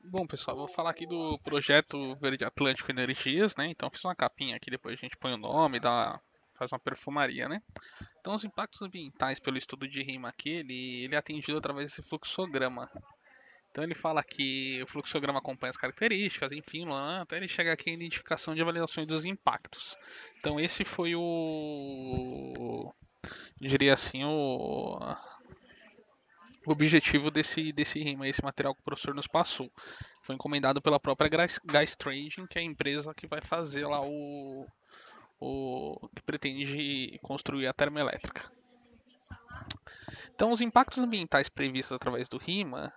Bom, pessoal, vou falar aqui do projeto Verde Atlântico Energias, né? Então, fiz uma capinha aqui, depois a gente põe o nome, faz uma perfumaria, né? Então, os impactos ambientais pelo estudo de rima aqui, ele é atingido através desse fluxograma. Então, ele fala que o fluxograma acompanha as características, enfim, lá, até ele chegar aqui em identificação de avaliações dos impactos. Então, esse foi diria assim, o objetivo desse rima, esse material que o professor nos passou. Foi encomendado pela própria Gás Trading, que é a empresa que vai fazer lá o que pretende construir a termoelétrica. Então, os impactos ambientais previstos através do RIMA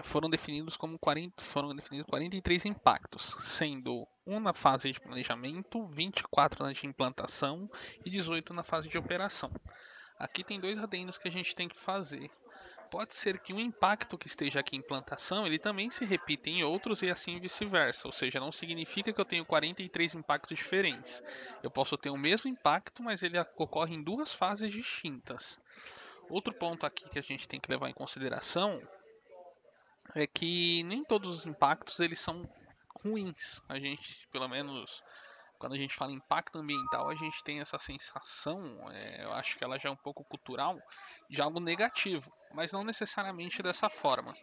foram definidos 43 impactos, sendo um na fase de planejamento, 24 na de implantação e 18 na fase de operação. Aqui tem dois adendos que a gente tem que fazer. Pode ser que um impacto que esteja aqui em implantação, ele também se repita em outros e assim vice-versa. Ou seja, não significa que eu tenho 43 impactos diferentes. Eu posso ter o mesmo impacto, mas ele ocorre em duas fases distintas. Outro ponto aqui que a gente tem que levar em consideração é que nem todos os impactos eles são ruins. A gente, pelo menos quando a gente fala impacto ambiental, a gente tem essa sensação, eu acho que ela já é um pouco cultural, de algo negativo, mas não necessariamente dessa forma.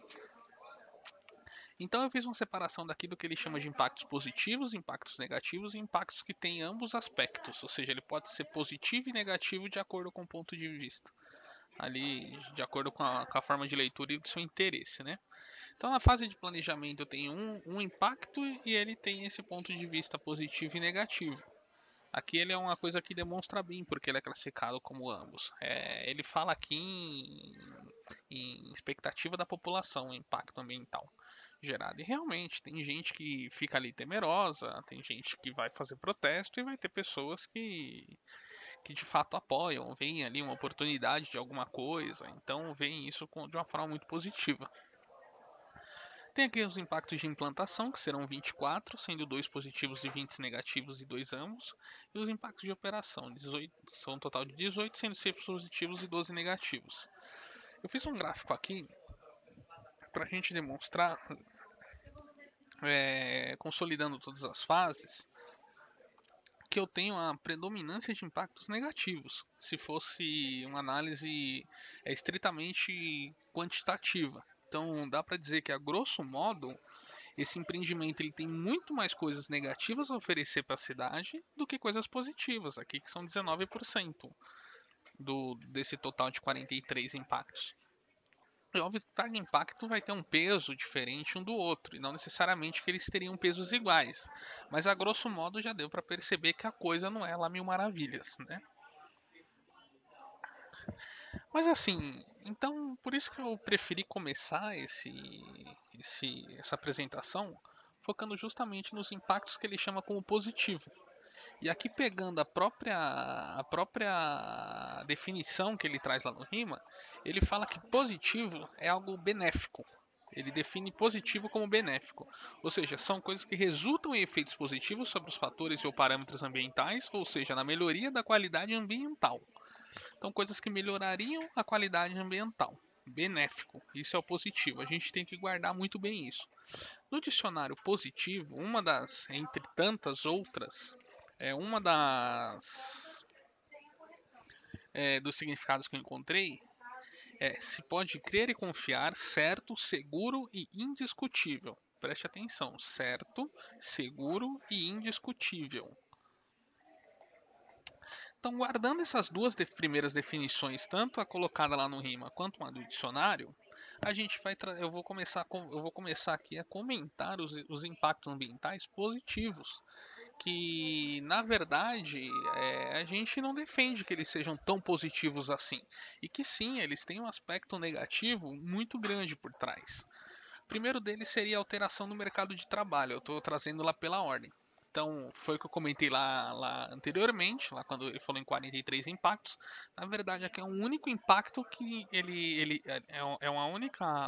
Então eu fiz uma separação daqui do que ele chama de impactos positivos, impactos negativos e impactos que têm ambos aspectos, ou seja, ele pode ser positivo e negativo de acordo com o ponto de vista, ali de acordo com a forma de leitura e do seu interesse, né? Então na fase de planejamento eu tenho um impacto e ele tem esse ponto de vista positivo e negativo. Aqui ele é uma coisa que demonstra bem porque ele é classificado como ambos. Ele fala aqui em expectativa da população, impacto ambiental gerado. E realmente tem gente que fica ali temerosa, tem gente que vai fazer protesto e vai ter pessoas que de fato apoiam, veem ali uma oportunidade de alguma coisa, então veem isso de uma forma muito positiva. Tem aqui os impactos de implantação, que serão 24, sendo 2 positivos e 20 negativos e 2 ambos. E os impactos de operação, 18, são um total de 18, sendo 6 positivos e 12 negativos. Eu fiz um gráfico aqui para a gente demonstrar, consolidando todas as fases, que eu tenho a predominância de impactos negativos. Se fosse uma análise estritamente quantitativa. Então dá para dizer que, a grosso modo, esse empreendimento ele tem muito mais coisas negativas a oferecer para a cidade do que coisas positivas, aqui que são 19% desse total de 43 impactos. É óbvio que cada impacto vai ter um peso diferente um do outro, e não necessariamente que eles teriam pesos iguais, mas a grosso modo já deu para perceber que a coisa não é lá mil maravilhas, né? Mas assim, então por isso que eu preferi começar essa apresentação focando justamente nos impactos que ele chama como positivo. E aqui pegando a própria definição que ele traz lá no RIMA, ele fala que positivo é algo benéfico. Ele define positivo como benéfico, ou seja, são coisas que resultam em efeitos positivos sobre os fatores ou parâmetros ambientais, ou seja, na melhoria da qualidade ambiental. Então, coisas que melhorariam a qualidade ambiental. Benéfico, isso é o positivo. A gente tem que guardar muito bem isso. No dicionário positivo, uma das, entre tantas outras, uma dos significados que eu encontrei se pode crer e confiar, certo, seguro e indiscutível. Preste atenção, certo, seguro e indiscutível. Então, guardando essas duas primeiras definições, tanto a colocada lá no rima quanto a do dicionário, a gente eu vou começar aqui a comentar os impactos ambientais positivos, que na verdade a gente não defende que eles sejam tão positivos assim, e que sim, eles têm um aspecto negativo muito grande por trás. O primeiro deles seria a alteração no mercado de trabalho. Eu estou trazendo lá pela ordem. Então, foi o que eu comentei lá anteriormente, lá quando ele falou em 43 impactos. Na verdade, aqui é um único impacto que ele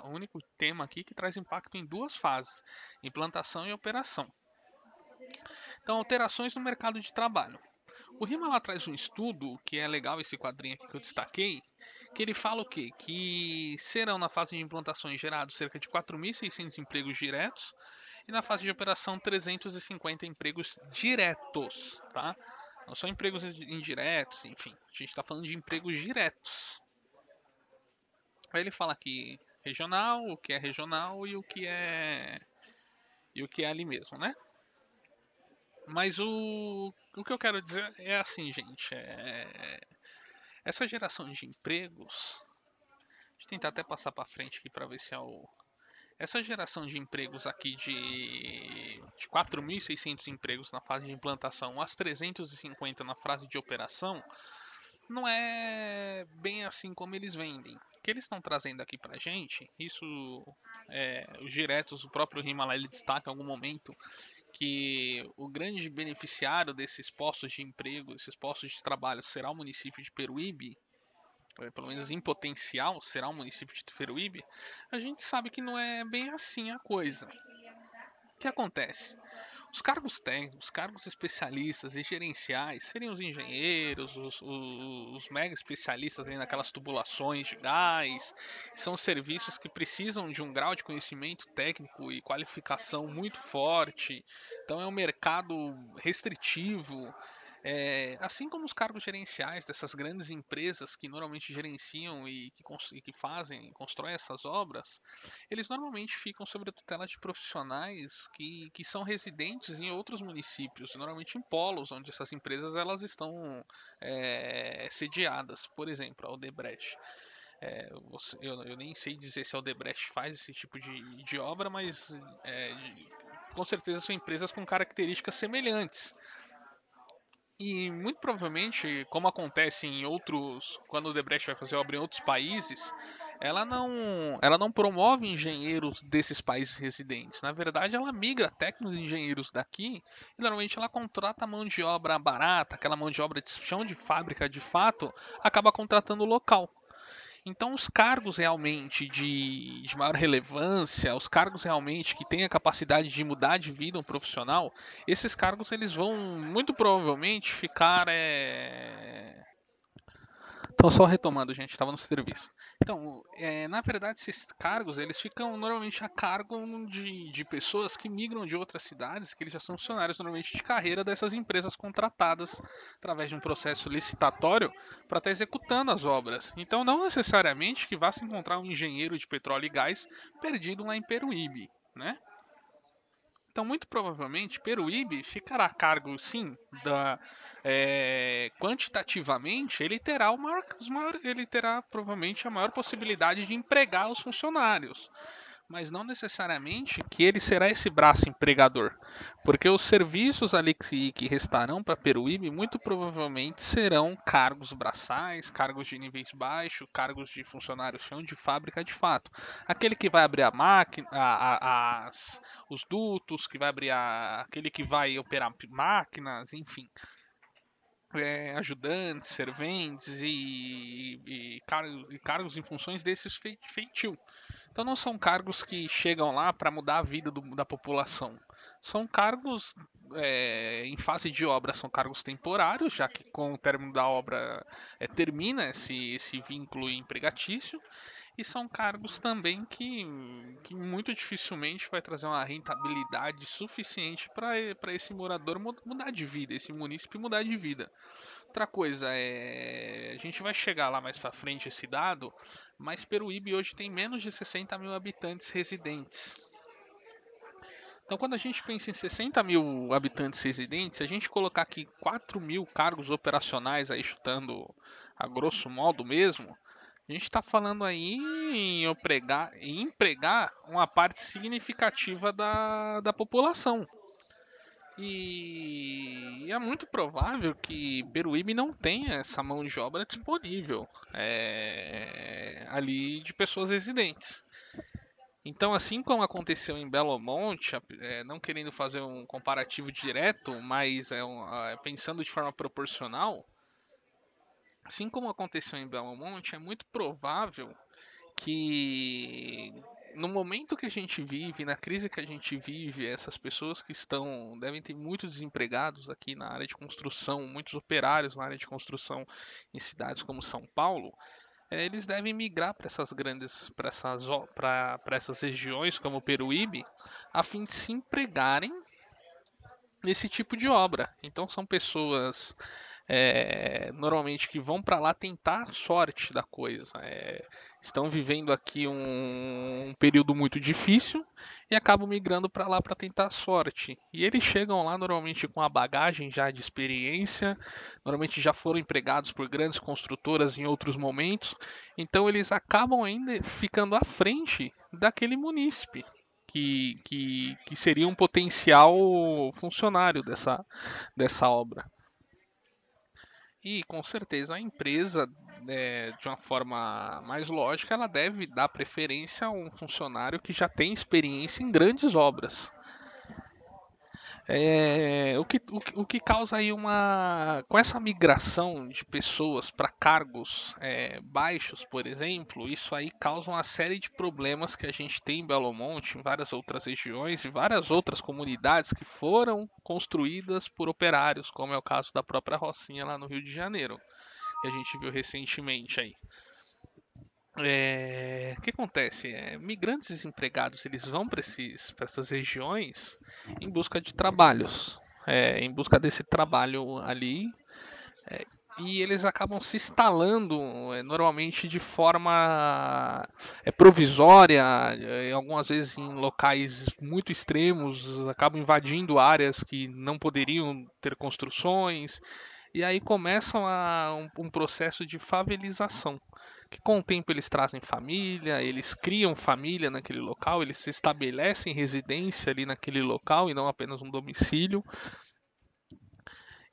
um único tema aqui que traz impacto em duas fases: implantação e operação. Então, alterações no mercado de trabalho. O RIMA lá traz um estudo, que é legal esse quadrinho aqui que eu destaquei, que ele fala o quê? Que serão na fase de implantações gerados cerca de 4.600 empregos diretos e na fase de operação 350 empregos diretos, tá? Não são empregos indiretos, enfim, a gente está falando de empregos diretos. Aí ele fala aqui regional, o que é regional e o que é ali mesmo, né? Mas o que eu quero dizer é assim, gente, essa geração de empregos, deixa eu tentar até passar para frente aqui para ver se é o essa geração de empregos aqui de 4.600 empregos na fase de implantação, as 350 na fase de operação, não é bem assim como eles vendem. O que eles estão trazendo aqui pra gente, isso os diretos, o próprio Himalaya ele destaca em algum momento que o grande beneficiário desses postos de emprego, esses postos de trabalho, será o município de Peruíbe, pelo menos em potencial, será o município de Peruíbe, a gente sabe que não é bem assim a coisa. O que acontece? Os cargos técnicos, os cargos especialistas e gerenciais seriam os engenheiros, os mega especialistas aí naquelas tubulações de gás. São serviços que precisam de um grau de conhecimento técnico e qualificação muito forte. Então é um mercado restritivo. Assim como os cargos gerenciais dessas grandes empresas que normalmente gerenciam e que fazem, constroem essas obras, eles normalmente ficam sob a tutela de profissionais que são residentes em outros municípios, normalmente em polos onde essas empresas elas estão sediadas. Por exemplo, a Odebrecht. Eu nem sei dizer se a Odebrecht faz esse tipo de obra, mas com certeza são empresas com características semelhantes. E muito provavelmente, como acontece em outros, quando o Odebrecht vai fazer obra em outros países, ela não promove engenheiros desses países residentes. Na verdade, ela migra técnicos e engenheiros daqui e normalmente ela contrata mão de obra barata, aquela mão de obra de chão de fábrica de fato, acaba contratando o local. Então, os cargos realmente de maior relevância, os cargos realmente que têm a capacidade de mudar de vida um profissional, esses cargos eles vão muito provavelmente ficar. Então, só retomando, gente, estava no serviço. Então, na verdade, esses cargos eles ficam normalmente a cargo de pessoas que migram de outras cidades, que eles já são funcionários normalmente de carreira dessas empresas contratadas através de um processo licitatório para estar executando as obras. Então, não necessariamente que vá se encontrar um engenheiro de petróleo e gás perdido lá em Peruíbe, né? Então, muito provavelmente, Peruíbe ficará a cargo, sim, quantitativamente, ele terá, ele terá provavelmente a maior possibilidade de empregar os funcionários, mas não necessariamente que ele será esse braço empregador, porque os serviços ali que restarão para Peruíbe muito provavelmente serão cargos braçais, cargos de níveis baixos, cargos de funcionário chão de fábrica de fato. Aquele que vai abrir a máquina, os dutos, que vai abrir aquele que vai operar máquinas, enfim. Ajudantes, serventes e cargos em funções desses feitio. Então não são cargos que chegam lá para mudar a vida da população. São cargos em fase de obra, são cargos temporários, já que com o término da obra termina esse vínculo empregatício. E são cargos também que muito dificilmente vai trazer uma rentabilidade suficiente para esse morador mudar de vida, esse munícipe mudar de vida. Outra coisa, a gente vai chegar lá mais para frente esse dado, mas Peruíbe hoje tem menos de 60 mil habitantes residentes. Então, quando a gente pensa em 60 mil habitantes residentes, se a gente colocar aqui 4 mil cargos operacionais, aí chutando a grosso modo mesmo, a gente está falando aí em empregar uma parte significativa da população. E é muito provável que Peruíbe não tenha essa mão de obra disponível ali de pessoas residentes. Então, assim como aconteceu em Belo Monte, não querendo fazer um comparativo direto, mas pensando de forma proporcional, assim como aconteceu em Belo Monte, é muito provável que no momento que a gente vive, na crise que a gente vive, essas pessoas que devem ter muitos desempregados aqui na área de construção, muitos operários na área de construção em cidades como São Paulo, eles devem migrar para essas grandes, para essas regiões como o Peruíbe, a fim de se empregarem nesse tipo de obra. Então são pessoas normalmente que vão para lá tentar a sorte da coisa. Estão vivendo aqui um período muito difícil e acabam migrando para lá para tentar a sorte. E eles chegam lá normalmente com a bagagem já de experiência, normalmente já foram empregados por grandes construtoras em outros momentos, então eles acabam ainda ficando à frente daquele munícipe. Que seria um potencial funcionário dessa obra. E com certeza a empresa, de uma forma mais lógica, ela deve dar preferência a um funcionário que já tem experiência em grandes obras. O que causa aí uma. Com essa migração de pessoas para cargos baixos, por exemplo, isso aí causa uma série de problemas que a gente tem em Belo Monte, em várias outras regiões e várias outras comunidades que foram construídas por operários, como é o caso da própria Rocinha lá no Rio de Janeiro, que a gente viu recentemente aí. O que acontece? Migrantes desempregados eles vão para essas regiões em busca de trabalhos, em busca desse trabalho ali, e eles acabam se instalando normalmente de forma provisória, algumas vezes em locais muito extremos, acabam invadindo áreas que não poderiam ter construções, e aí começam um processo de favelização que com o tempo eles trazem família, eles criam família naquele local, eles se estabelecem residência ali naquele local e não apenas um domicílio.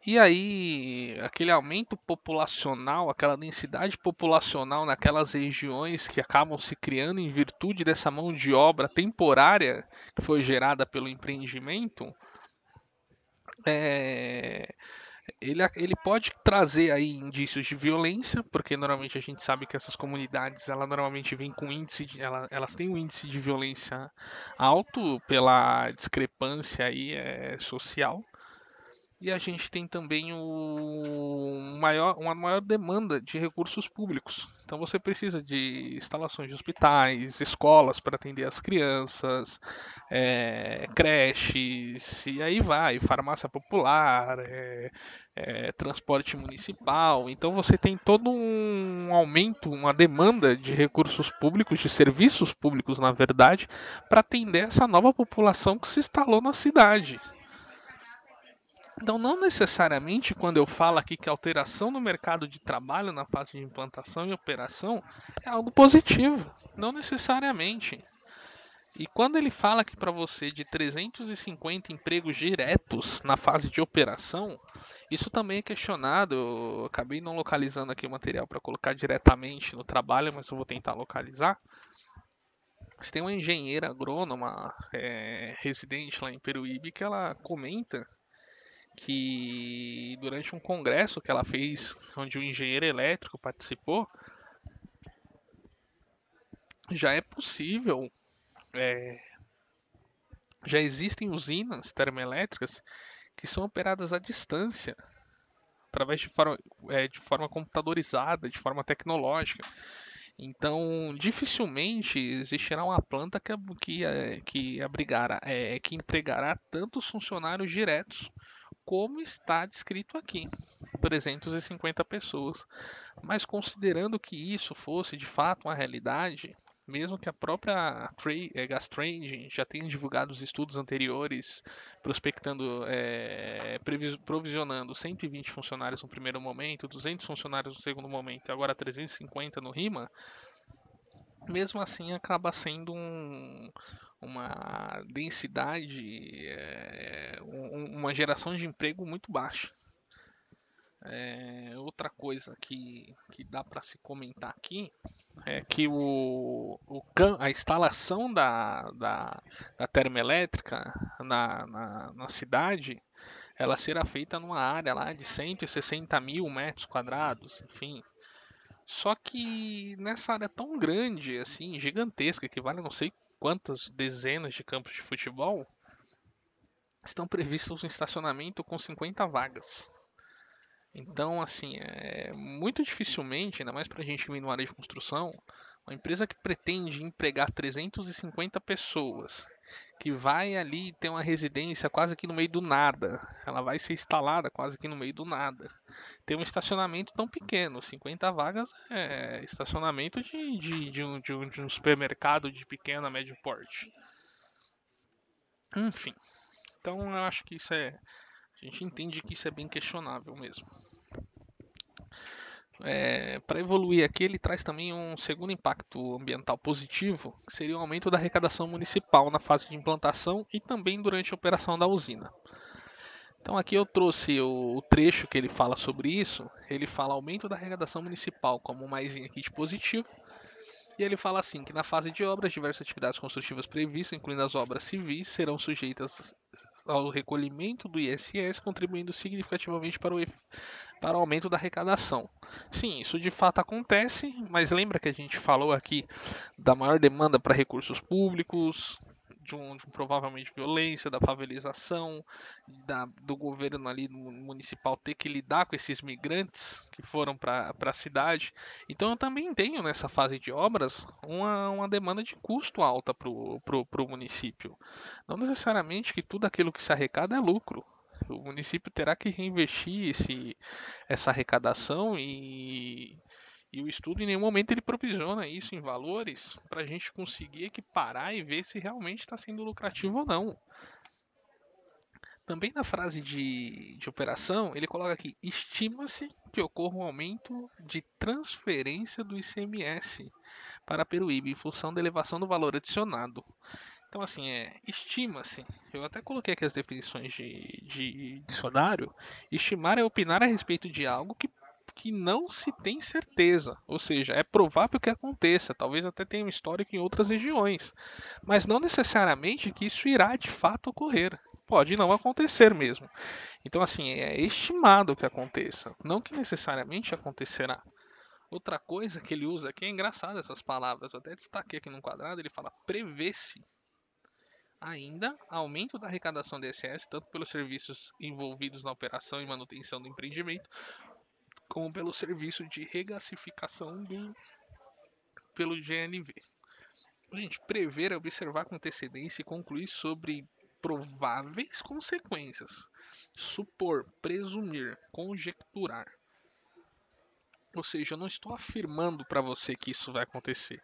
E aí, aquele aumento populacional, aquela densidade populacional naquelas regiões que acabam se criando em virtude dessa mão de obra temporária que foi gerada pelo empreendimento, é, ele pode trazer aí indícios de violência, porque normalmente a gente sabe que essas comunidades, ela normalmente vêm com elas têm um índice de violência alto pela discrepância aí social. E a gente tem também uma maior demanda de recursos públicos. Então você precisa de instalações de hospitais, escolas para atender as crianças, creches, e aí vai, farmácia popular, transporte municipal. Então você tem todo um aumento, uma demanda de recursos públicos, de serviços públicos, na verdade, para atender essa nova população que se instalou na cidade. Então, não necessariamente quando eu falo aqui que a alteração no mercado de trabalho na fase de implantação e operação é algo positivo. Não necessariamente. E quando ele fala aqui para você de 350 empregos diretos na fase de operação, isso também é questionado. Eu acabei não localizando aqui o material para colocar diretamente no trabalho, mas eu vou tentar localizar. Você tem uma engenheira agrônoma residente lá em Peruíbe que ela comenta que durante um congresso que ela fez, onde o engenheiro elétrico participou, já é possível, é, já existem usinas termoelétricas que são operadas à distância, através de forma computadorizada, de forma tecnológica. Então, dificilmente existirá uma planta que empregará tantos funcionários diretos como está descrito aqui, 350 pessoas. Mas considerando que isso fosse de fato uma realidade, mesmo que a própria Gastrade já tenha divulgado os estudos anteriores, prospectando, provisionando 120 funcionários no primeiro momento, 200 funcionários no segundo momento e agora 350 no RIMA, mesmo assim acaba sendo uma densidade, uma geração de emprego muito baixa. Outra coisa que dá para se comentar aqui é que a instalação da termoelétrica na cidade ela será feita numa área lá de 160 mil metros quadrados, enfim. Só que nessa área tão grande, assim, gigantesca, que vale não sei quantas dezenas de campos de futebol, estão previstos um estacionamento com 50 vagas. Então, assim, muito dificilmente, ainda mais para a gente que vem numa área de construção, uma empresa que pretende empregar 350 pessoas, que vai ali ter uma residência quase que no meio do nada, ela vai ser instalada quase que no meio do nada. Tem um estacionamento tão pequeno, 50 vagas é estacionamento de um supermercado de pequeno a médio porte. Enfim, então eu acho que a gente entende que isso é bem questionável mesmo. Para evoluir aqui, ele traz também um segundo impacto ambiental positivo, que seria o aumento da arrecadação municipal na fase de implantação e também durante a operação da usina. Então aqui eu trouxe o trecho que ele fala sobre isso. Ele fala aumento da arrecadação municipal como um maisinho aqui de positivo. E ele fala assim que na fase de obras, diversas atividades construtivas previstas, incluindo as obras civis, serão sujeitas ao recolhimento do ISS, contribuindo significativamente para o aumento da arrecadação. Sim, isso de fato acontece, mas lembra que a gente falou aqui da maior demanda para recursos públicos, de provavelmente violência, da favelização, do governo ali municipal ter que lidar com esses migrantes que foram para a cidade. Então eu também tenho nessa fase de obras uma demanda de custo alta para o município. Não necessariamente que tudo aquilo que se arrecada é lucro. O município terá que reinvestir essa arrecadação e o estudo em nenhum momento ele provisiona isso em valores para a gente conseguir equiparar e ver se realmente está sendo lucrativo ou não. Também na frase de operação, ele coloca aqui: estima-se que ocorra um aumento de transferência do ICMS para a Peruíbe em função da elevação do valor adicionado. Então, assim, estima-se. Eu até coloquei aqui as definições de dicionário. Estimar é opinar a respeito de algo que não se tem certeza. Ou seja, é provável que aconteça. Talvez até tenha um histórico em outras regiões. Mas não necessariamente que isso irá de fato ocorrer. Pode não acontecer mesmo. Então, assim, é estimado que aconteça. Não que necessariamente acontecerá. Outra coisa que ele usa aqui é engraçado essas palavras. Eu até destaquei aqui no quadrado. Ele fala prevê-se ainda aumento da arrecadação do ISS, tanto pelos serviços envolvidos na operação e manutenção do empreendimento, como pelo serviço de regasificação pelo GNV. Gente, prever é observar com antecedência e concluir sobre prováveis consequências. Supor, presumir, conjecturar. Ou seja, eu não estou afirmando para você que isso vai acontecer.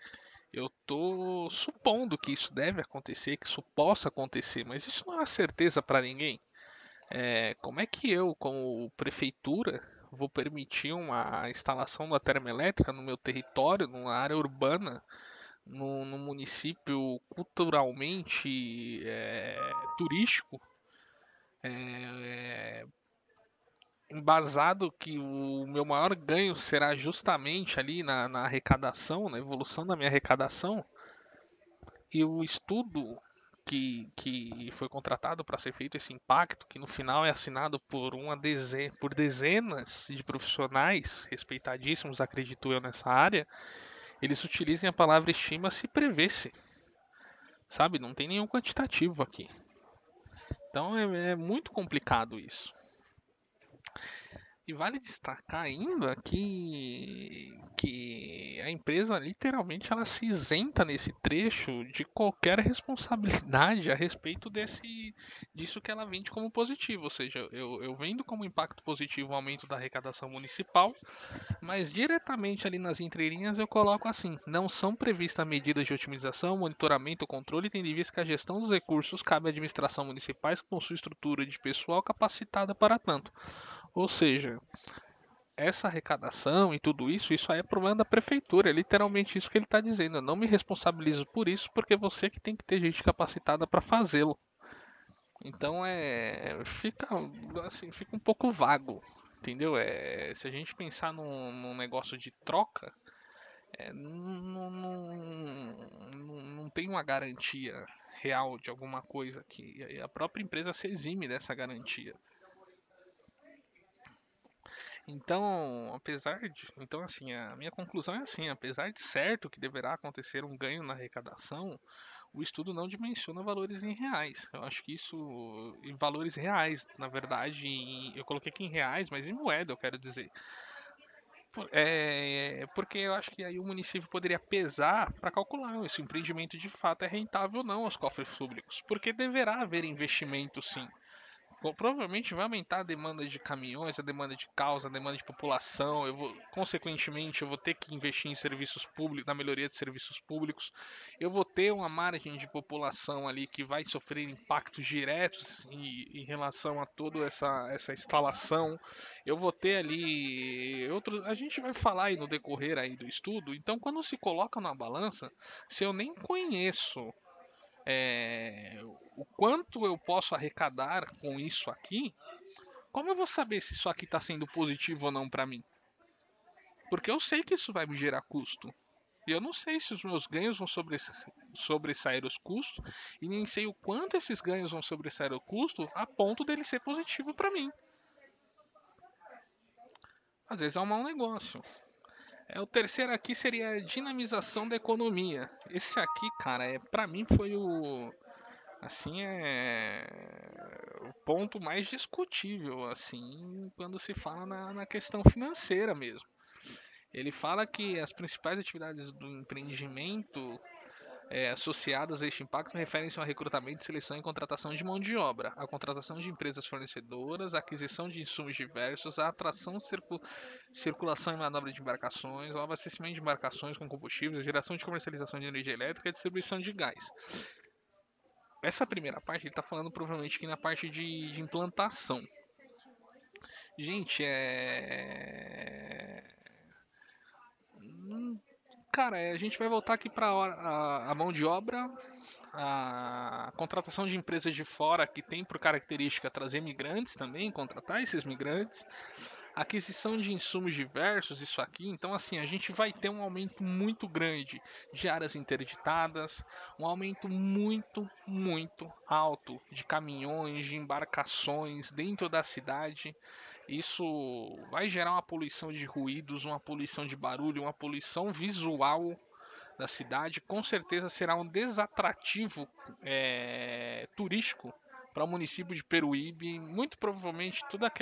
Eu estou supondo que isso deve acontecer, que isso possa acontecer, mas isso não é uma certeza para ninguém. Como é que eu, como prefeitura, vou permitir uma instalação da termoelétrica no meu território, numa área urbana, no município culturalmente turístico, é, embasado que o meu maior ganho será justamente ali na arrecadação, na evolução da minha arrecadação, e o estudo que foi contratado para ser feito esse impacto, que no final é assinado por dezenas de profissionais respeitadíssimos, acredito eu, nessa área, eles utilizam a palavra estima se prevê-se, sabe? Não tem nenhum quantitativo aqui. Então é muito complicado isso. E vale destacar ainda que a empresa literalmente ela se isenta nesse trecho de qualquer responsabilidade a respeito disso que ela vende como positivo. Ou seja, eu vendo como impacto positivo o aumento da arrecadação municipal, mas diretamente ali nas entrelinhas eu coloco assim: não são previstas medidas de otimização, monitoramento ou controle, tendo em vista que a gestão dos recursos cabe à administração municipais que possui estrutura de pessoal capacitada para tanto. Ou seja, essa arrecadação e tudo isso, isso aí é problema da prefeitura. É literalmente isso que ele está dizendo. Eu não me responsabilizo por isso, porque você que tem que ter gente capacitada para fazê-lo. Então fica um pouco vago, entendeu? Se a gente pensar num negócio de troca, não tem uma garantia real de alguma coisa aqui. E a própria empresa se exime dessa garantia. Então assim, a minha conclusão é assim, apesar de certo que deverá acontecer um ganho na arrecadação, o estudo não dimensiona valores em reais. Eu acho que isso, em valores reais, na verdade, eu coloquei aqui em reais, mas em moeda, eu quero dizer. Porque eu acho que aí o município poderia pesar para calcular se o empreendimento de fato é rentável ou não aos cofres públicos. Porque deverá haver investimento sim. Bom, provavelmente vai aumentar a demanda de caminhões, a demanda de carros, a demanda de população. Consequentemente, eu vou ter que investir em serviços públicos, na melhoria de serviços públicos. Eu vou ter uma margem de população ali que vai sofrer impactos diretos em relação a toda essa instalação. Eu vou ter ali outros. A gente vai falar aí no decorrer aí do estudo. Então, quando se coloca na balança, se eu nem conheço o quanto eu posso arrecadar com isso aqui, como eu vou saber se isso aqui está sendo positivo ou não para mim? Porque eu sei que isso vai me gerar custo. E eu não sei se os meus ganhos vão sobressair os custos, e nem sei o quanto esses ganhos vão sobressair o custo a ponto dele ser positivo para mim. Às vezes é um mau negócio. O terceiro aqui seria a dinamização da economia. Esse aqui, cara, para mim foi assim o ponto mais discutível assim quando se fala na questão financeira mesmo. Ele fala que as principais atividades do empreendimento associadas a este impacto referem-se ao recrutamento, seleção e contratação de mão de obra, a contratação de empresas fornecedoras, a aquisição de insumos diversos, a atração, circulação e manobra de embarcações, o abastecimento de embarcações com combustíveis, a geração de comercialização de energia elétrica e a distribuição de gás. Essa primeira parte ele está falando provavelmente aqui na parte de implantação. Gente, Cara, a gente vai voltar aqui para a mão de obra, a contratação de empresas de fora que tem por característica trazer migrantes também, contratar esses migrantes, aquisição de insumos diversos, isso aqui. Então, assim, a gente vai ter um aumento muito grande de áreas interditadas, um aumento muito, muito alto de caminhões, de embarcações dentro da cidade. Isso vai gerar uma poluição de ruídos, uma poluição de barulho, uma poluição visual da cidade. Com certeza será um desatrativo turístico para o município de Peruíbe. Muito provavelmente toda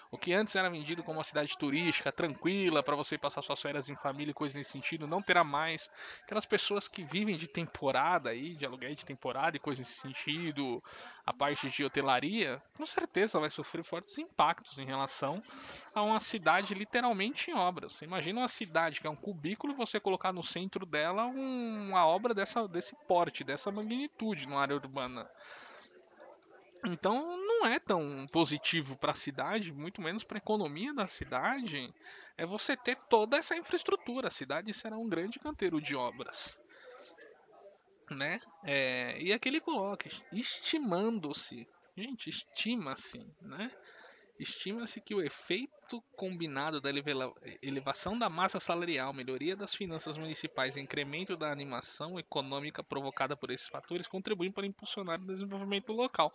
o que antes era vendido como uma cidade turística, tranquila, para você passar suas férias em família e coisas nesse sentido, não terá mais. Aquelas pessoas que vivem de temporada aí, de aluguel de temporada e coisas nesse sentido, a parte de hotelaria, com certeza vai sofrer fortes impactos em relação a uma cidade literalmente em obras. Você imagina uma cidade que é um cubículo e você colocar no centro dela uma obra desse porte, dessa magnitude na área urbana. Então não é tão positivo para a cidade, muito menos para a economia da cidade, é você ter toda essa infraestrutura. A cidade será um grande canteiro de obras, né? E aqui ele coloca, estimando-se, gente, estima-se, né? Estima-se que o efeito combinado da elevação da massa salarial, melhoria das finanças municipais e incremento da animação econômica provocada por esses fatores contribuem para impulsionar o desenvolvimento local.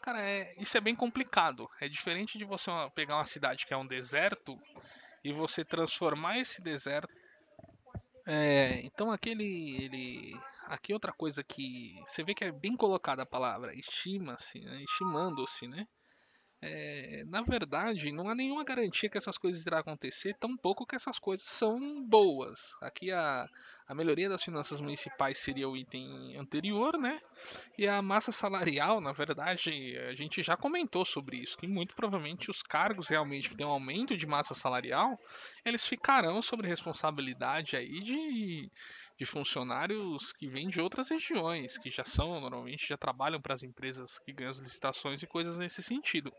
Cara, isso é bem complicado. É diferente de você pegar uma cidade que é um deserto e você transformar esse deserto. Então aqui outra coisa que você vê que é bem colocada a palavra, estima-se, né? Estimando-se, né? Na verdade, não há nenhuma garantia que essas coisas irão acontecer, tampouco que essas coisas são boas. Aqui a melhoria das finanças municipais seria o item anterior, né? E a massa salarial, na verdade, a gente já comentou sobre isso, que muito provavelmente os cargos realmente que têm um aumento de massa salarial, eles ficarão sob responsabilidade aí de funcionários que vêm de outras regiões, que já são, normalmente já trabalham para as empresas que ganham as licitações e coisas nesse sentido.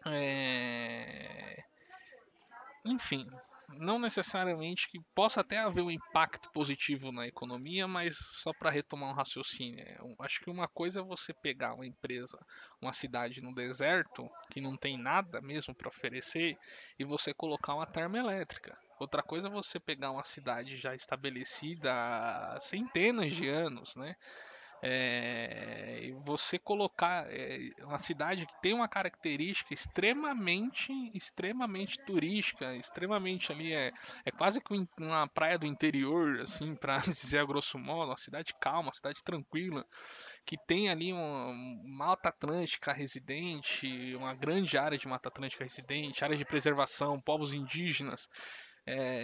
É... Enfim, não necessariamente que possa até haver um impacto positivo na economia, mas só para retomar um raciocínio, acho que uma coisa é você pegar uma empresa, uma cidade no deserto que não tem nada mesmo para oferecer e você colocar uma termoelétrica. Outra coisa é você pegar uma cidade já estabelecida há centenas de anos, né? E você colocar uma cidade que tem uma característica extremamente turística, extremamente ali é quase que uma praia do interior, assim, para dizer a grosso modo, uma cidade calma, uma cidade tranquila, que tem ali uma Mata Atlântica residente, uma grande área de Mata Atlântica residente, área de preservação, povos indígenas.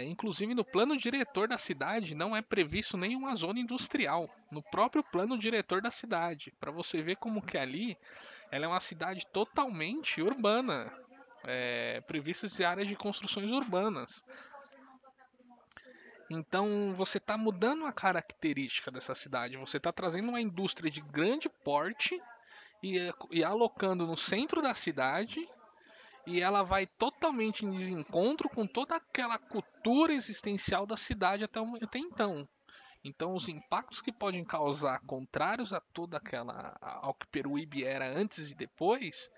Inclusive no plano diretor da cidade não é previsto nenhuma zona industrial. No próprio plano diretor da cidade, para você ver como que ali ela é uma cidade totalmente urbana, previstas áreas de construções urbanas. Então você está mudando a característica dessa cidade. Você está trazendo uma indústria de grande porte e alocando no centro da cidade, e ela vai totalmente em desencontro com toda aquela cultura existencial da cidade até então. Então, os impactos que podem causar, contrários a toda aquela ao que Peruíbe era antes e depois,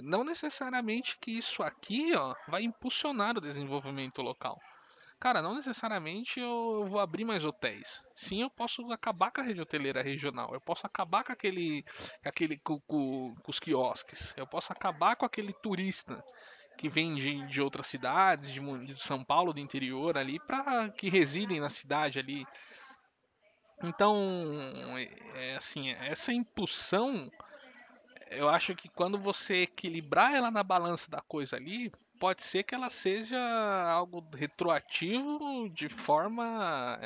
não necessariamente que isso aqui, ó, vai impulsionar o desenvolvimento local. Cara, não necessariamente eu vou abrir mais hotéis. Sim, eu posso acabar com a rede hoteleira regional. Eu posso acabar com com os quiosques. Eu posso acabar com aquele turista que vem de outras cidades, de São Paulo, do interior ali, para que residem na cidade ali. Então, assim, essa impulsão, eu acho que quando você equilibrar ela na balança da coisa ali, pode ser que ela seja algo retroativo de forma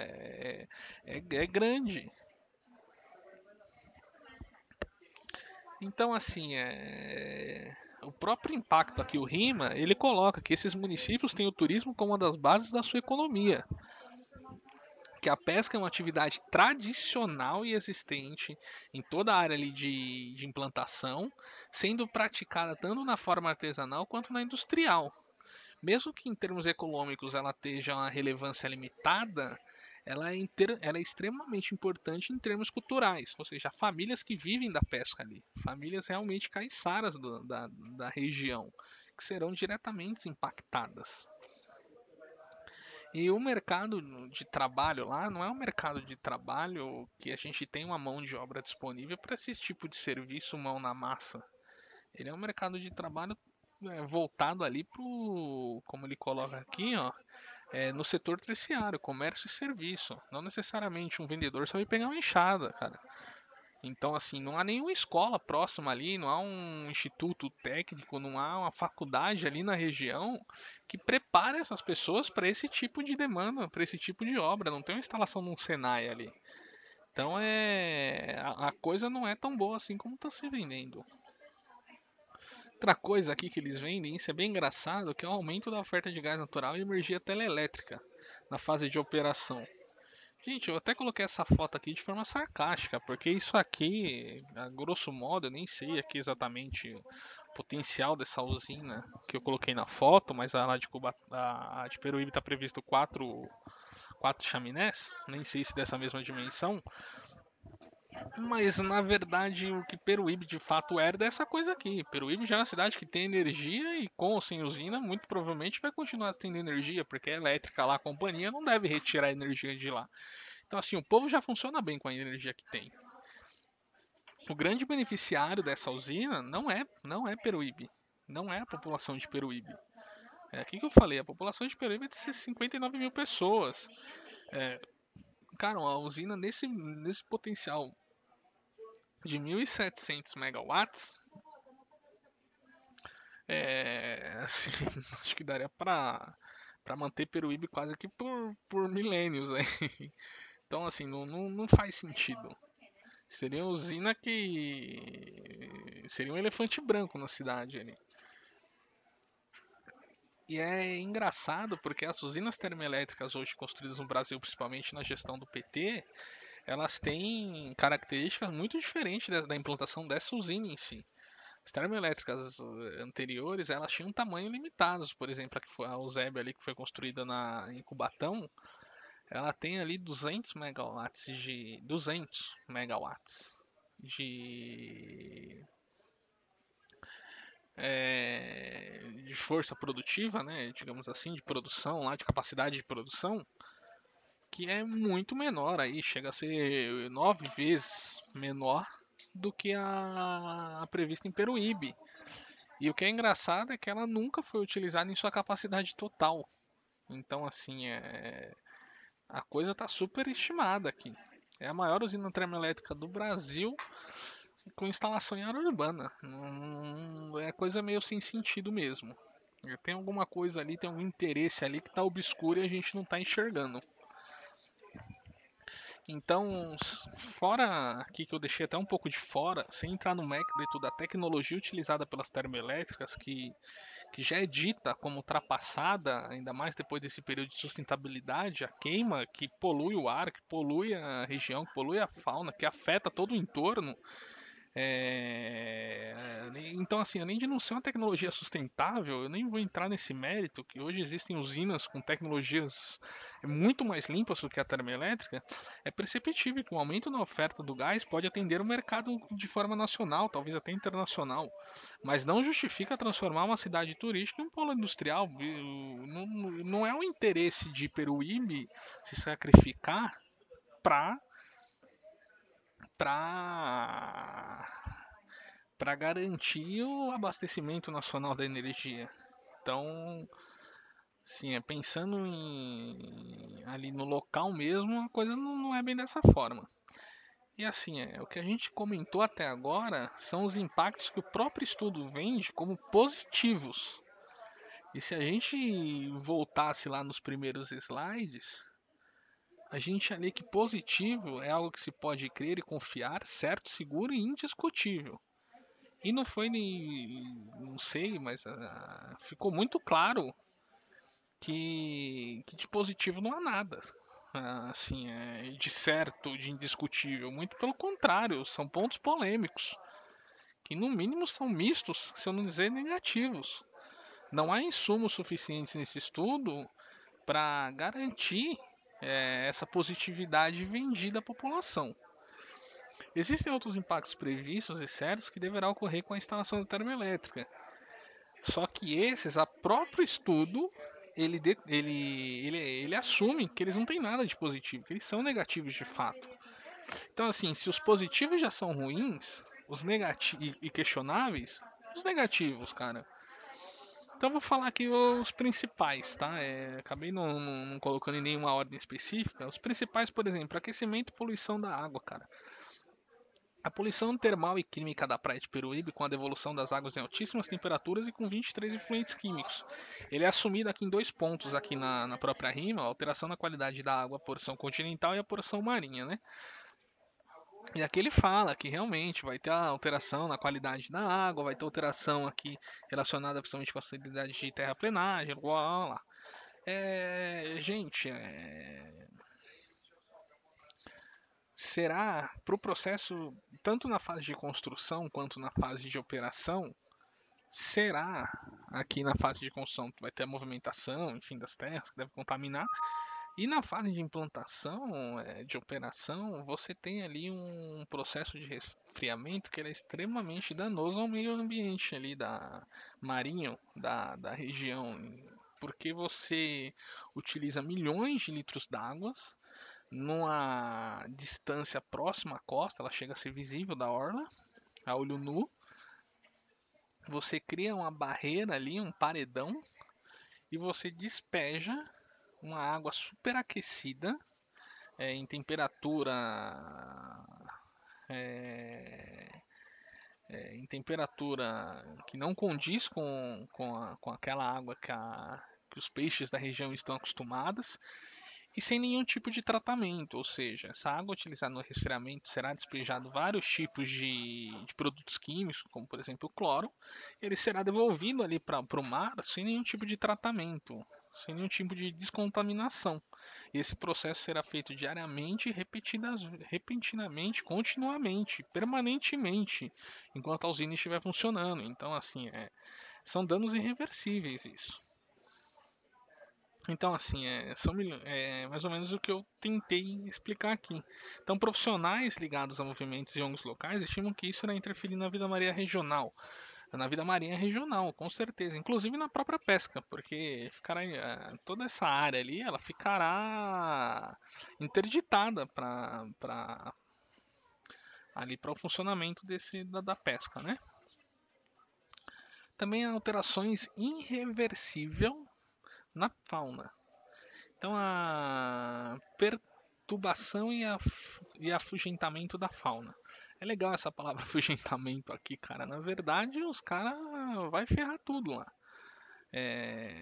grande. Então, assim, o próprio impacto aqui, o RIMA, ele coloca que esses municípios têm o turismo como uma das bases da sua economia, que a pesca é uma atividade tradicional e existente em toda a área ali de implantação, sendo praticada tanto na forma artesanal quanto na industrial. Mesmo que em termos econômicos ela esteja uma relevância limitada, ela é extremamente importante em termos culturais, ou seja, famílias que vivem da pesca ali, famílias realmente caiçaras da região, que serão diretamente impactadas. E o mercado de trabalho lá não é um mercado de trabalho que a gente tem uma mão de obra disponível para esse tipo de serviço mão na massa. Ele é um mercado de trabalho voltado ali pro, como ele coloca aqui, ó, no setor terciário, comércio e serviço. Não necessariamente um vendedor só vai pegar uma enxada, cara. Então, assim, não há nenhuma escola próxima ali, não há um instituto técnico, não há uma faculdade ali na região que prepare essas pessoas para esse tipo de demanda, para esse tipo de obra. Não tem uma instalação num Senai ali. Então, a coisa não é tão boa assim como está se vendendo. Outra coisa aqui que eles vendem, isso é bem engraçado, que é o aumento da oferta de gás natural e energia teleelétrica na fase de operação. Gente, eu até coloquei essa foto aqui de forma sarcástica, porque isso aqui, a grosso modo, eu nem sei aqui exatamente o potencial dessa usina que eu coloquei na foto, mas a lá de a de Peruíbe está previsto quatro chaminés, nem sei se dessa mesma dimensão, mas na verdade o que Peruíbe de fato herda é essa coisa aqui. Peruíbe já é uma cidade que tem energia e com ou sem usina muito provavelmente vai continuar tendo energia, porque a elétrica lá, a companhia não deve retirar energia de lá. Então, assim, o povo já funciona bem com a energia que tem. O grande beneficiário dessa usina não é Peruíbe. Não é a população de Peruíbe. É aqui que eu falei, a população de Peruíbe é de 59 mil pessoas. É, cara, a usina nesse potencial de 1.700 megawatts, assim, acho que daria para manter Peruíbe quase que por milênios. Aí. Então, assim, não faz sentido. Seria uma usina que. Seria um elefante branco na cidade ali. E é engraçado porque as usinas termoelétricas hoje construídas no Brasil, principalmente na gestão do PT, elas têm características muito diferentes da implantação dessa usina em si. As termoelétricas anteriores, elas tinham tamanho limitados. Por exemplo, a Useb ali que foi construída em Cubatão, ela tem ali 200 megawatts de de força produtiva, né, digamos assim, de produção, lá de capacidade de produção, que é muito menor, aí chega a ser 9 vezes menor do que a prevista em Peruíbe. E o que é engraçado é que ela nunca foi utilizada em sua capacidade total. Então, assim, a coisa está super estimada aqui. É a maior usina termoelétrica do Brasil com instalação em área urbana. É coisa meio sem sentido mesmo. Tem alguma coisa ali, tem algum interesse ali que está obscuro e a gente não está enxergando. Então, fora aqui que eu deixei até um pouco de fora, sem entrar no mérito da tecnologia utilizada pelas termoelétricas, que já é dita como ultrapassada, ainda mais depois desse período de sustentabilidade, a queima que polui o ar, que polui a região, que polui a fauna, que afeta todo o entorno. Então, assim, além de não ser uma tecnologia sustentável, eu nem vou entrar nesse mérito, que hoje existem usinas com tecnologias muito mais limpas do que a termoelétrica. É perceptível que o aumento na oferta do gás pode atender o mercado de forma nacional, talvez até internacional, mas não justifica transformar uma cidade turística em um polo industrial. Não é o interesse de Peruíbe se sacrificar para para para garantir o abastecimento nacional da energia. Então, sim, pensando ali no local mesmo, a coisa não é bem dessa forma. E assim, o que a gente comentou até agora são os impactos que o próprio estudo vende como positivos. E se a gente voltasse lá nos primeiros slides, a gente ali que positivo é algo que se pode crer e confiar, certo, seguro e indiscutível. E não foi nem. Não sei, mas ficou muito claro que de positivo não há nada. Assim, de certo, de indiscutível. Muito pelo contrário, são pontos polêmicos. Que no mínimo são mistos, se eu não dizer negativos. Não há insumos suficientes nesse estudo para garantir essa positividade vendida à população. Existem outros impactos previstos e certos que deverá ocorrer com a instalação da termoelétrica. Só que esses, a próprio estudo, ele assume que eles não têm nada de positivo, que eles são negativos de fato. Então, assim, se os positivos já são ruins, os negativos e questionáveis, os negativos, cara. Então, vou falar aqui os principais, tá? Acabei não colocando em nenhuma ordem específica. Os principais, por exemplo, aquecimento e poluição da água, cara. A poluição termal e química da praia de Peruíbe, com a devolução das águas em altíssimas temperaturas e com 23 efluentes químicos. Ele é assumido aqui em 2 pontos aqui na própria rima, a alteração na qualidade da água, a porção continental e a porção marinha, né? E aqui ele fala que realmente vai ter a alteração na qualidade da água, vai ter alteração aqui relacionada principalmente com a salinidade de terraplenagem, blá, blá, blá. Gente, será para o processo, tanto na fase de construção quanto na fase de operação, será aqui na fase de construção vai ter a movimentação, enfim, das terras que deve contaminar. E na fase de implantação, de operação, você tem ali um processo de resfriamento que é extremamente danoso ao meio ambiente ali da marinho, da região, porque você utiliza milhões de litros d'água numa distância próxima à costa, ela chega a ser visível da orla, a olho nu. Você cria uma barreira ali, um paredão, e você despeja uma água superaquecida em temperatura é, em temperatura que não condiz com aquela água que os peixes da região estão acostumados e sem nenhum tipo de tratamento, ou seja, essa água utilizada no resfriamento será despejado vários tipos de produtos químicos, como por exemplo o cloro, ele será devolvido ali para o mar sem nenhum tipo de tratamento, sem nenhum tipo de descontaminação. Esse processo será feito diariamente, repentinamente, continuamente, permanentemente, enquanto a usina estiver funcionando. Então, assim, são danos irreversíveis isso. Então, assim, mais ou menos o que eu tentei explicar aqui. Então, profissionais ligados a movimentos e ONGs locais estimam que isso irá interferir na vida marinha regional, na vida marinha regional, com certeza. Inclusive na própria pesca, porque ficará toda essa área ali, ela ficará interditada para ali para o funcionamento da pesca, né? Também há alterações irreversível na fauna. Então a perturbação e afugentamento da fauna. É legal essa palavra afugentamento aqui, cara. Na verdade, os caras vai ferrar tudo lá.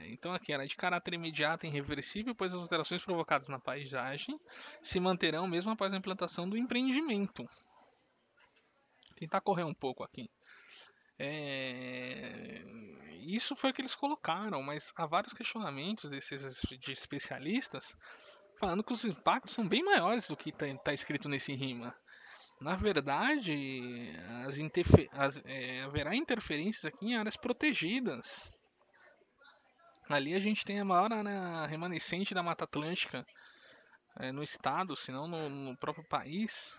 Então aqui era de caráter imediato e irreversível, pois as alterações provocadas na paisagem se manterão mesmo após a implantação do empreendimento. Vou tentar correr um pouco aqui. Isso foi o que eles colocaram, mas há vários questionamentos de especialistas falando que os impactos são bem maiores do que está escrito nesse rima. Na verdade, haverá interferências aqui em áreas protegidas. Ali a gente tem a maior área remanescente da Mata Atlântica no estado, se não no próprio país.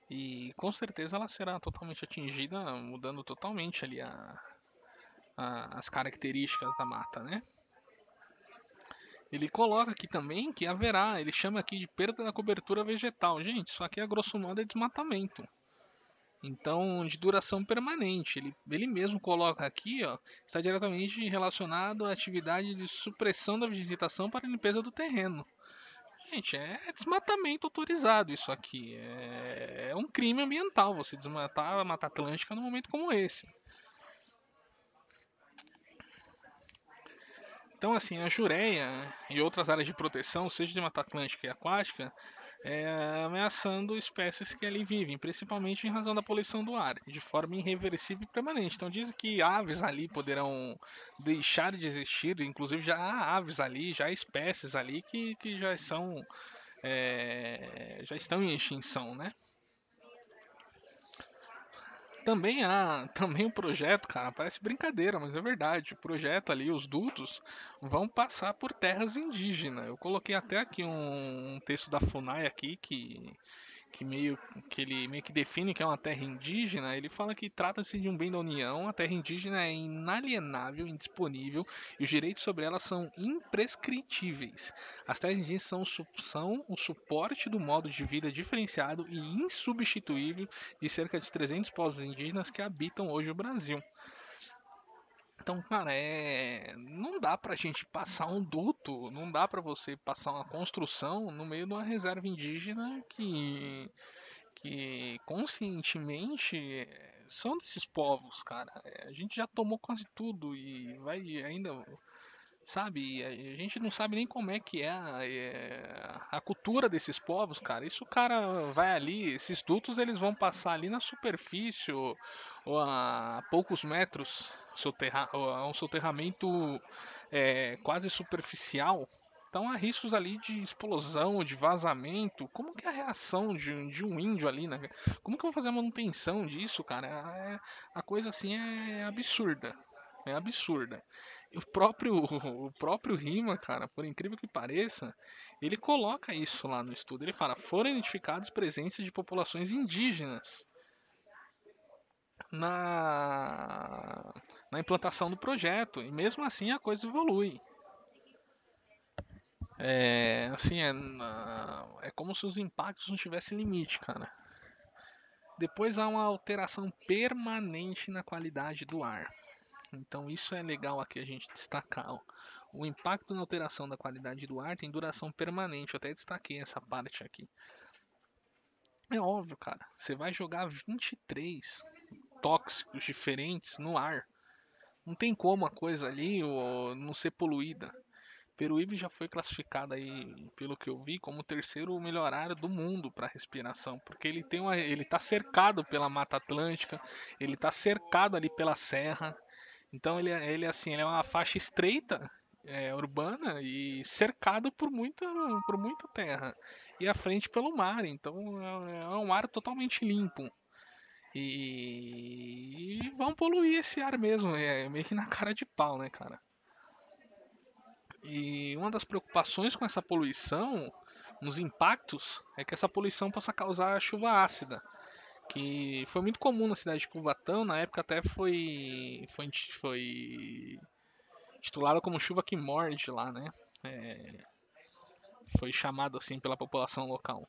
E com certeza ela será totalmente atingida, mudando totalmente ali as características da mata, né? Ele coloca aqui também que haverá, ele chama aqui de perda da cobertura vegetal. Gente, isso aqui a grosso modo é desmatamento. Então, de duração permanente. Ele mesmo coloca aqui, ó, está diretamente relacionado à atividade de supressão da vegetação para a limpeza do terreno. Gente, é desmatamento autorizado isso aqui. É um crime ambiental você desmatar a Mata Atlântica num momento como esse. Então, assim, a Jureia e outras áreas de proteção, seja de Mata Atlântica e aquática, ameaçando espécies que ali vivem, principalmente em razão da poluição do ar, de forma irreversível e permanente. Então, dizem que aves ali poderão deixar de existir, inclusive já há aves ali, já há espécies ali que já estão em extinção, né? Também o projeto, cara, parece brincadeira, mas é verdade. O projeto ali, os dutos, vão passar por terras indígenas. Eu coloquei até aqui um texto da FUNAI aqui que ele meio que define que é uma terra indígena. Ele fala que trata-se de um bem da União, a terra indígena é inalienável, indisponível e os direitos sobre ela são imprescritíveis. As terras indígenas são o suporte do modo de vida diferenciado e insubstituível de cerca de 300 povos indígenas que habitam hoje o Brasil. Então, cara, não dá pra gente passar um duto, não dá pra você passar uma construção no meio de uma reserva indígena que conscientemente são desses povos, cara. A gente já tomou quase tudo e vai ainda, sabe? A gente não sabe nem como é que é a cultura desses povos, cara. Isso o cara vai ali, esses dutos eles vão passar ali na superfície ou a poucos metros, ou a um soterramento quase superficial. Então há riscos ali de explosão, de vazamento. Como que é a reação de um índio ali, né? Como que eu vou fazer a manutenção disso, cara? A coisa assim é absurda. É absurda. O próprio Rima, cara, por incrível que pareça, ele coloca isso lá no estudo. Ele fala: foram identificados presenças de populações indígenas na, na implantação do projeto. E mesmo assim a coisa evolui. Assim, é como se os impactos não tivessem limite, cara. Depois há uma alteração permanente na qualidade do ar. Então isso é legal aqui a gente destacar. Ó. O impacto na alteração da qualidade do ar tem duração permanente. Eu até destaquei essa parte aqui. É óbvio, cara. Você vai jogar 23 tóxicos diferentes no ar. Não tem como a coisa ali não ser poluída. Peruíbe já foi classificado aí, pelo que eu vi, como o terceiro melhor área do mundo para respiração, porque ele está cercado pela Mata Atlântica, ele está cercado ali pela serra, então ele é uma faixa estreita, urbana e cercado por muita terra e à frente pelo mar, então é um ar totalmente limpo. E vão poluir esse ar mesmo, meio que na cara de pau, né, cara? E uma das preocupações com essa poluição, nos impactos, é que essa poluição possa causar chuva ácida. que foi muito comum na cidade de Cubatão, na época até foi titulada como chuva que morde lá, né? É, foi chamado assim pela população local.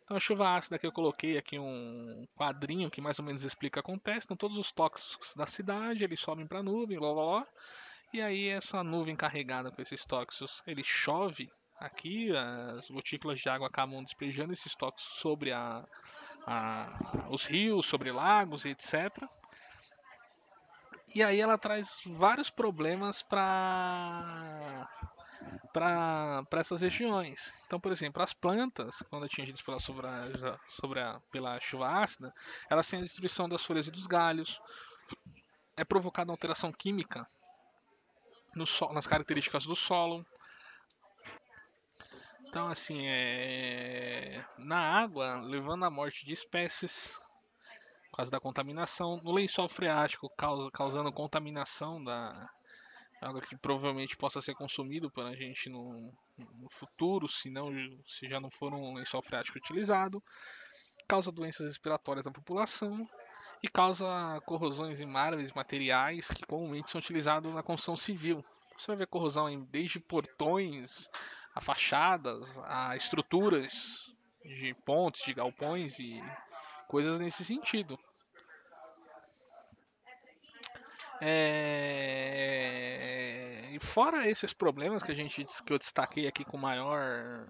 Então a chuva ácida que eu coloquei aqui um quadrinho que mais ou menos explica o que acontece. Então todos os tóxicos da cidade eles sobem para a nuvem, blá blá blá. E aí essa nuvem carregada com esses tóxicos, ele chove aqui, as gotículas de água acabam despejando esses tóxicos sobre os rios, sobre lagos e etc. E aí ela traz vários problemas para essas regiões. Então, por exemplo, as plantas, quando atingidas pela chuva ácida, elas têm a destruição das folhas e dos galhos, é provocada alteração química nas características do solo. Então, assim, na água, levando à morte de espécies por causa da contaminação, no lençol freático, causando contaminação da água que provavelmente possa ser consumido por a gente no futuro, se já não for um lençol freático utilizado, causa doenças respiratórias na população e causa corrosões em mármores materiais que comumente são utilizados na construção civil. Você vai ver corrosão desde portões, a fachadas, a estruturas de pontes, de galpões e coisas nesse sentido. E fora esses problemas que eu destaquei aqui com maior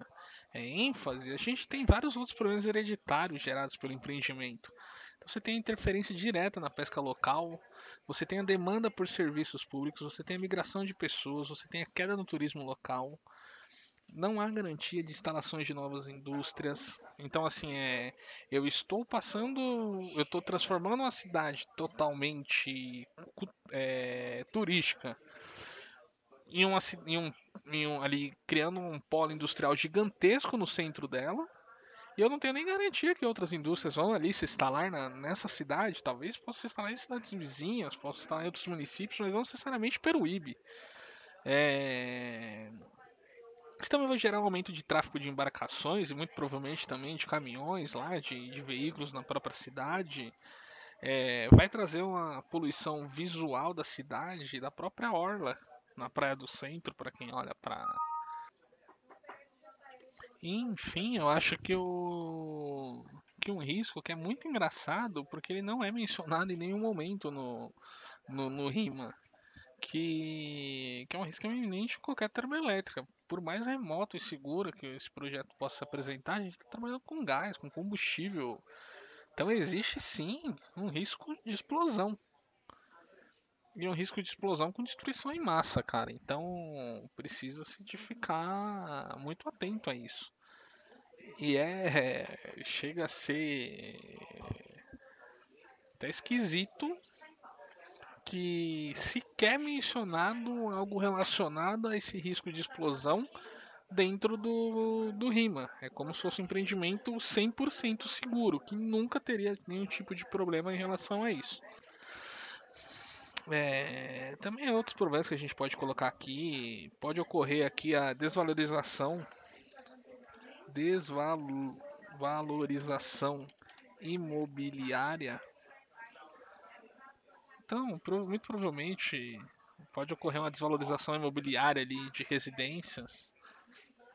ênfase, a gente tem vários outros problemas hereditários gerados pelo empreendimento. Então, você tem a interferência direta na pesca local, você tem a demanda por serviços públicos, você tem a migração de pessoas, você tem a queda no turismo local, não há garantia de instalações de novas indústrias. Então, assim, eu estou transformando uma cidade totalmente turística ali criando um polo industrial gigantesco no centro dela. E eu não tenho nem garantia que outras indústrias vão ali se instalar nessa cidade. Talvez possa se instalar em cidades vizinhas, possa se instalar em outros municípios, mas não necessariamente Peruíbe. É... Isso também vai gerar um aumento de tráfego de embarcações e muito provavelmente também de caminhões lá, de veículos na própria cidade. Vai trazer uma poluição visual da cidade, da própria orla, na Praia do Centro, para quem olha para. Enfim, eu acho que um risco que é muito engraçado, porque ele não é mencionado em nenhum momento no RIMA, que é um risco iminente em qualquer termoelétrica. Por mais remoto e seguro que esse projeto possa se apresentar, a gente está trabalhando com gás, com combustível. Então existe sim um risco de explosão. E um risco de explosão com destruição em massa, cara. Então precisa-se de ficar muito atento a isso. E chega a ser até esquisito que sequer mencionado algo relacionado a esse risco de explosão dentro do RIMA. É como se fosse um empreendimento 100% seguro, que nunca teria nenhum tipo de problema em relação a isso. Também outros problemas que a gente pode colocar aqui, pode ocorrer aqui a desvalorização imobiliária. Então, muito provavelmente pode ocorrer uma desvalorização imobiliária ali de residências,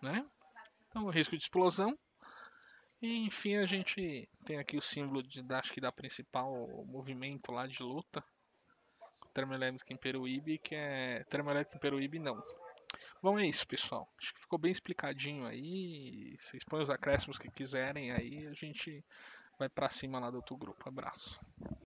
né? Então, o risco de explosão. E enfim, a gente tem aqui o símbolo acho que da principal movimento lá de luta, termoelétrica em Peruíbe, que é termoelétrica em Peruíbe não. Bom, é isso, pessoal. Acho que ficou bem explicadinho aí. Vocês põem os acréscimos que quiserem aí, a gente vai pra cima lá do outro grupo. Abraço.